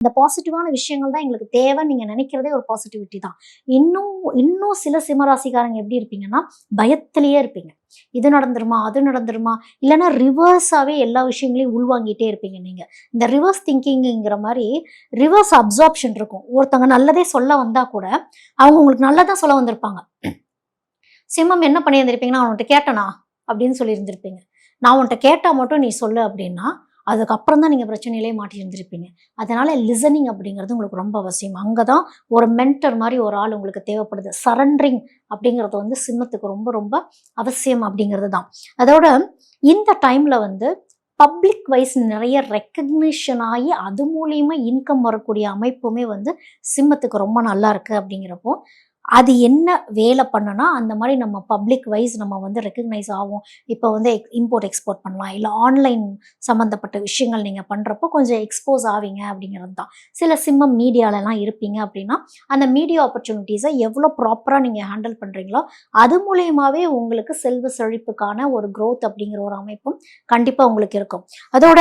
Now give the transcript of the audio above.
இந்த பாசிட்டிவான விஷயங்கள் தான் எங்களுக்கு தேவைன்னு நீங்க நினைக்கிறதே ஒரு பாசிட்டிவிட்டி தான். இன்னும் இன்னும் சில சிம்மராசிக்காரங்க எப்படி இருப்பீங்கன்னா, பயத்திலேயே இருப்பீங்க. இது நடந்துருமா? அது நடந்துருமா? இல்லன்னா ரிவர்ஸாவே எல்லா விஷயங்களையும் உள்வாங்கிட்டே இருப்பீங்க நீங்க. இந்த ரிவர்ஸ் திங்கிங்ங்கிற மாரி ரிவர்ஸ் அப்சார்ப்ஷன் இருக்கும். ஒருத்தவங்க நல்லதே சொல்ல வந்தா கூட, அவங்க உங்களுக்கு நல்லதா சொல்ல வந்திருப்பாங்க. சிம்மம் என்ன பண்ணியிருந்திருப்பீங்கன்னா, "நான் உன்ட்ட கேட்டனா?" அப்படின்னு சொல்லியிருந்திருப்பீங்க. "நான் உன்ட்ட கேட்டா மட்டும் நீ சொல்லு" அப்படின்னா, அதுக்கப்புறம் தான் நீங்க பிரச்சனையிலே மாட்டியிருந்திருப்பீங்க. அதனால லிசனிங் அப்படிங்கிறது உங்களுக்கு ரொம்ப அவசியம். அங்க தான் ஒரு மென்டர் மாரி ஒரு ஆள் உங்களுக்கு தேவைப்படுது. சரண்டரிங் அப்படிங்கிறது வந்து சிம்மத்துக்கு ரொம்ப ரொம்ப அவசியம் அப்படிங்கிறது தான். அதோட இந்த டைம்ல வந்து பப்ளிக் வைஸ் நெறைய ரெகக்னிஷன் ஆயி, அது மூலியமா இன்கம் வரக்கூடிய அமைப்புமே வந்து சிம்மத்துக்கு ரொம்ப நல்லா இருக்கு அப்படிங்கிறப்போ, அது என்ன வேலை பண்ணுனா, அந்த மாரி நம்ம பப்ளிக் வைஸ் நம்ம வந்து ரெகக்னைஸ் ஆவோம். இப்போ வந்து இம்போர்ட், எக்ஸ்போர்ட் பண்ணலாம். இல்ல ஆன்லைன் சம்மந்தப்பட்ட விஷயங்கள் நீங்க பண்றப்போ கொஞ்சம் எக்ஸ்போஸ் ஆவீங்க அப்படிங்கிறது தான். சில சிம்மம் மீடியாலலாம் இருப்பீங்க அப்படின்னா, அந்த மீடியா ஆப்பர்ச்சுனிட்டீஸ எவ்வளோ ப்ராப்பரா நீங்க ஹேண்டில் பண்றீங்களோ, அது மூலியமாவே உங்களுக்கு செல்வ செழிப்புக்கான ஒரு குரோத் அப்படிங்கிற ஒரு அமைப்பும் கண்டிப்பா உங்களுக்கு இருக்கும். அதோட